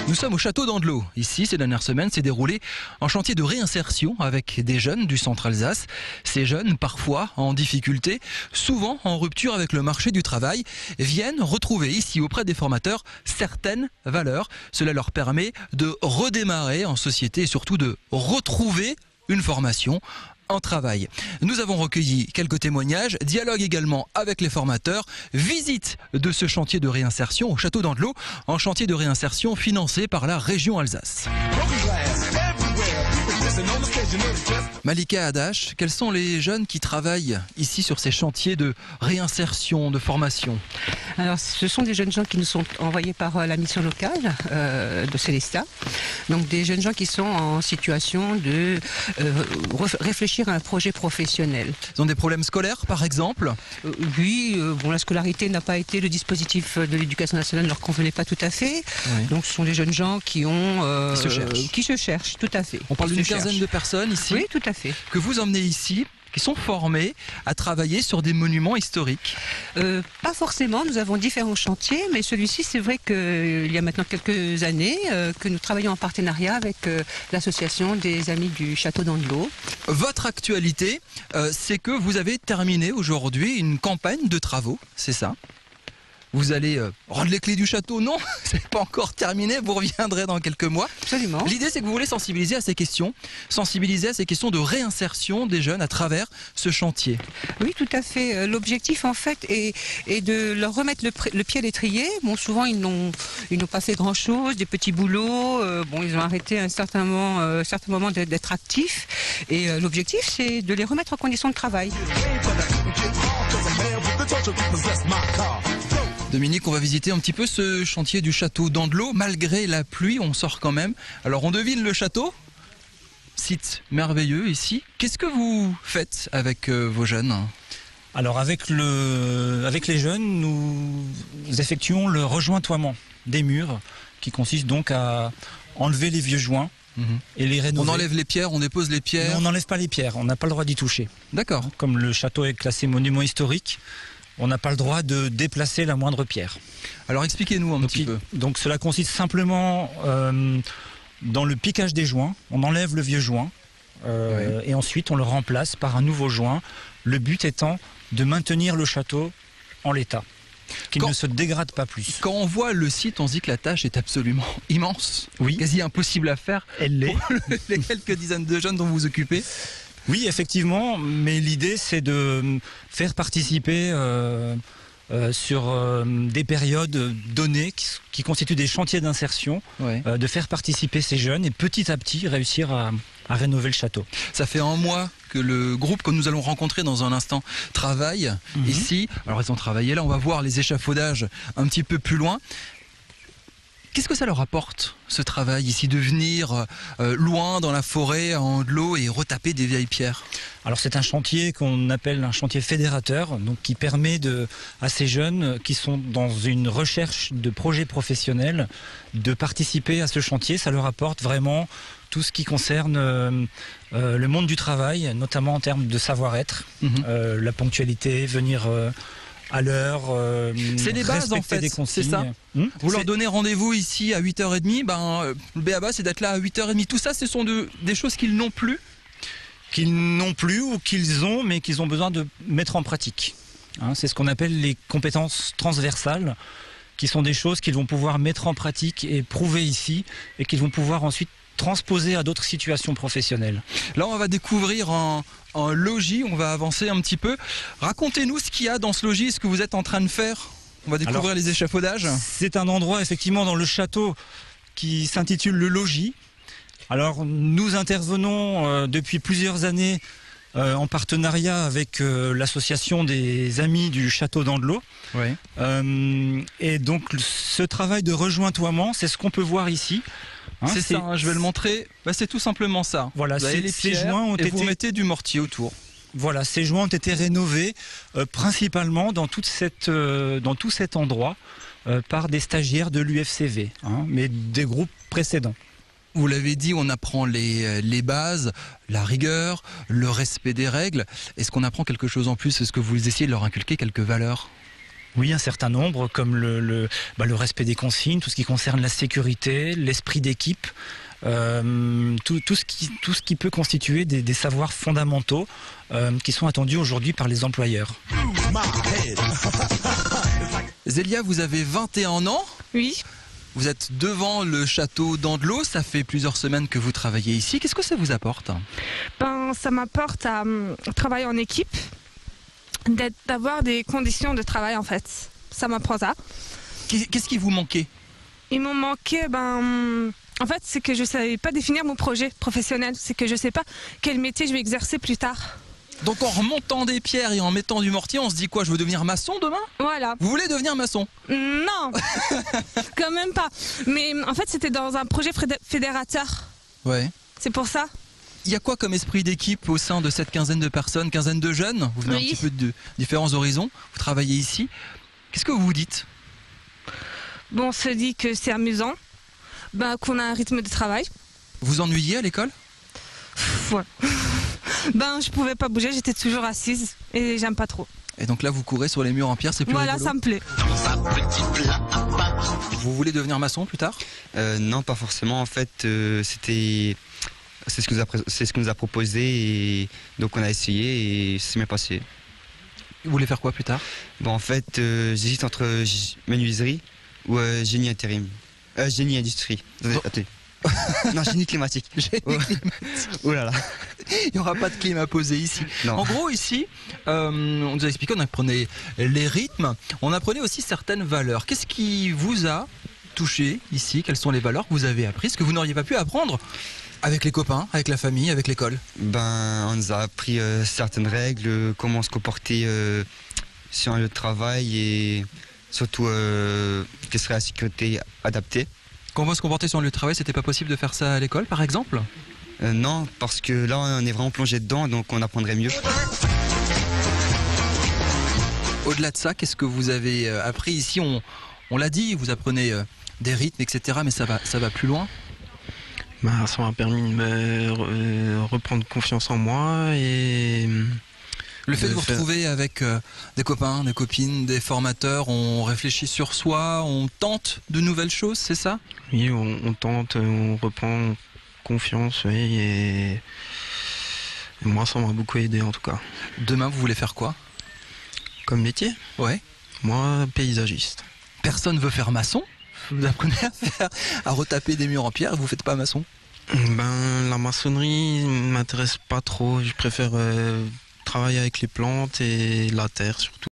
Nous sommes au château d'Andelot. Ici, ces dernières semaines, s'est déroulé un chantier de réinsertion avec des jeunes du centre Alsace. Ces jeunes, parfois en difficulté, souvent en rupture avec le marché du travail, viennent retrouver ici auprès des formateurs certaines valeurs. Cela leur permet de redémarrer en société et surtout de retrouver une formation, un travail. Nous avons recueilli quelques témoignages, dialogue également avec les formateurs, visite de ce chantier de réinsertion au château d'Andelot, un chantier de réinsertion financé par la région Alsace. Malika Adash, quels sont les jeunes qui travaillent ici sur ces chantiers de réinsertion, de formation? Alors, ce sont des jeunes gens qui nous sont envoyés par la mission locale de Célestat. Donc des jeunes gens qui sont en situation de réfléchir à un projet professionnel. Ils ont des problèmes scolaires par exemple? Oui, la scolarité n'a pas été, le dispositif de l'éducation nationale ne leur convenait pas tout à fait. Oui. Donc ce sont des jeunes gens qui se cherchent, tout à fait. On parle d'une quinzaine de personnes ici? Oui, tout à fait. Que vous emmenez ici, qui sont formés à travailler sur des monuments historiques? Pas forcément, nous avons différents chantiers, mais celui-ci, c'est vrai qu'il y a maintenant quelques années que nous travaillons en partenariat avec l'association des Amis du Château d'Andelot. Votre actualité, c'est que vous avez terminé aujourd'hui une campagne de travaux, c'est ça? Vous allez rendre les clés du château? Non, c'est pas encore terminé, vous reviendrez dans quelques mois. Absolument. L'idée, c'est que vous voulez sensibiliser à ces questions de réinsertion des jeunes à travers ce chantier. Oui, tout à fait. L'objectif, en fait, est de leur remettre le pied à l'étrier. Bon, souvent, ils n'ont pas fait grand-chose, des petits boulots. Ils ont arrêté à un certain moment d'être actifs. Et l'objectif, c'est de les remettre en condition de travail. Dominique, on va visiter un petit peu ce chantier du château d'Andelot. Malgré la pluie, on sort quand même. Alors on devine le château, site merveilleux ici. Qu'est-ce que vous faites avec vos jeunes? Alors avec les jeunes, nous effectuons le rejointoiement des murs, qui consiste donc à enlever les vieux joints et les rénover. On enlève les pierres, on dépose les pierres? Mais on n'enlève pas les pierres, on n'a pas le droit d'y toucher. D'accord. Comme le château est classé monument historique, on n'a pas le droit de déplacer la moindre pierre. Alors expliquez-nous un petit peu. Donc cela consiste simplement dans le piquage des joints. On enlève le vieux joint et ensuite on le remplace par un nouveau joint. Le but étant de maintenir le château en l'état, qu'il ne se dégrade pas plus. Quand on voit le site, on se dit que la tâche est absolument immense, quasi impossible à faire. Elle l'est. Pour les quelques dizaines de jeunes dont vous vous occupez. Oui, effectivement, mais l'idée c'est de faire participer sur des périodes données qui constituent des chantiers d'insertion, de faire participer ces jeunes et petit à petit réussir à rénover le château. Ça fait un mois que le groupe que nous allons rencontrer dans un instant travaille ici. Alors ils ont travaillé là, on va voir les échafaudages un petit peu plus loin. Qu'est-ce que ça leur apporte, ce travail ici, de venir loin dans la forêt, en Andelot, et retaper des vieilles pierres? Alors c'est un chantier qu'on appelle un chantier fédérateur, donc qui permet à ces jeunes qui sont dans une recherche de projets professionnels de participer à ce chantier. Ça leur apporte vraiment tout ce qui concerne le monde du travail, notamment en termes de savoir-être, la ponctualité, venir à l'heure, c'est des bases en fait, c'est ça. Vous leur donnez rendez-vous ici à 8h30, le b.a-ba c'est d'être là à 8h30. Tout ça, ce sont des choses qu'ils n'ont plus? Qu'ils n'ont plus ou qu'ils ont, mais qu'ils ont besoin de mettre en pratique. C'est ce qu'on appelle les compétences transversales, qui sont des choses qu'ils vont pouvoir mettre en pratique et prouver ici, et qu'ils vont pouvoir ensuite transposer à d'autres situations professionnelles. Là, on va découvrir un logis, on va avancer un petit peu. Racontez-nous ce qu'il y a dans ce logis, ce que vous êtes en train de faire. On va découvrir les échafaudages. C'est un endroit effectivement dans le château qui s'intitule le logis. Alors nous intervenons depuis plusieurs années en partenariat avec l'association des Amis du Château d'Andelot. Et donc ce travail de rejointoiement, c'est ce qu'on peut voir ici. C'est ça, je vais le montrer. C'est tout simplement ça. Voilà, ces joints ont été... vous mettez du mortier autour. Voilà, ces joints ont été rénovés principalement dans tout cet endroit par des stagiaires de l'UFCV, mais des groupes précédents. Vous l'avez dit, on apprend les bases, la rigueur, le respect des règles. Est-ce qu'on apprend quelque chose en plus? Est-ce que vous essayez de leur inculquer quelques valeurs? Oui, un certain nombre, comme le respect des consignes, tout ce qui concerne la sécurité, l'esprit d'équipe, tout ce qui peut constituer des savoirs fondamentaux qui sont attendus aujourd'hui par les employeurs. Zélia, vous avez 21 ans. Oui. Vous êtes devant le château d'Andelot. Ça fait plusieurs semaines que vous travaillez ici. Qu'est-ce que ça vous apporte? Ça m'apporte à travailler en équipe, d'avoir des conditions de travail en fait. Ça m'apprend ça. Qu'est-ce qui vous manquait? Il m'en manquait, en fait, c'est que je ne savais pas définir mon projet professionnel. C'est que je ne sais pas quel métier je vais exercer plus tard. Donc en remontant des pierres et en mettant du mortier, on se dit quoi? Je veux devenir maçon demain? Voilà. Vous voulez devenir maçon? Non, quand même pas. Mais en fait, c'était dans un projet fédérateur. Ouais. C'est pour ça. Il y a quoi comme esprit d'équipe au sein de cette quinzaine de personnes, quinzaine de jeunes? Vous venez Oui. un petit peu de différents horizons, vous travaillez ici. Qu'est-ce que vous vous dites? Bon, on se dit que c'est amusant, qu'on a un rythme de travail. Vous ennuyez à l'école? Ouais. Je pouvais pas bouger, j'étais toujours assise et j'aime pas trop. Et donc là, vous courez sur les murs en pierre, c'est plus Voilà, rigolo. ça me plaît. Vous voulez devenir maçon plus tard? Non, pas forcément. En fait, c'est ce que nous a proposé et donc on a essayé et c'est bien passé. Vous voulez faire quoi plus tard? En fait, j'hésite entre menuiserie ou génie intérim. Génie industrie. Attendez. Non, génie climatique. Oh là là. Il n'y aura pas de clim à poser ici. Non. En gros, ici, on nous a expliqué, on apprenait les rythmes, on apprenait aussi certaines valeurs. Qu'est-ce qui vous a touché ici? Quelles sont les valeurs que vous avez apprises, que vous n'auriez pas pu apprendre avec les copains, avec la famille, avec l'école? On nous a appris certaines règles, comment se comporter sur un lieu de travail et surtout quelle serait la sécurité adaptée. Comment se comporter sur un lieu de travail, c'était pas possible de faire ça à l'école, par exemple? Non, parce que là on est vraiment plongé dedans, donc on apprendrait mieux. Au-delà de ça, qu'est-ce que vous avez appris ici? On l'a dit, vous apprenez des rythmes, etc. Mais ça va plus loin. Ça m'a permis de me reprendre confiance en moi et Le fait de vous faire- retrouver avec des copains, des copines, des formateurs, on réfléchit sur soi, on tente de nouvelles choses, c'est ça? oui, on tente, on reprend confiance, oui, et moi ça m'a beaucoup aidé en tout cas. Demain, vous voulez faire quoi? Comme métier, Ouais. moi paysagiste. Personne veut faire maçon? Vous apprenez à retaper des murs en pierre et vous faites pas maçon? La maçonnerie m'intéresse pas trop, je préfère travailler avec les plantes et la terre surtout.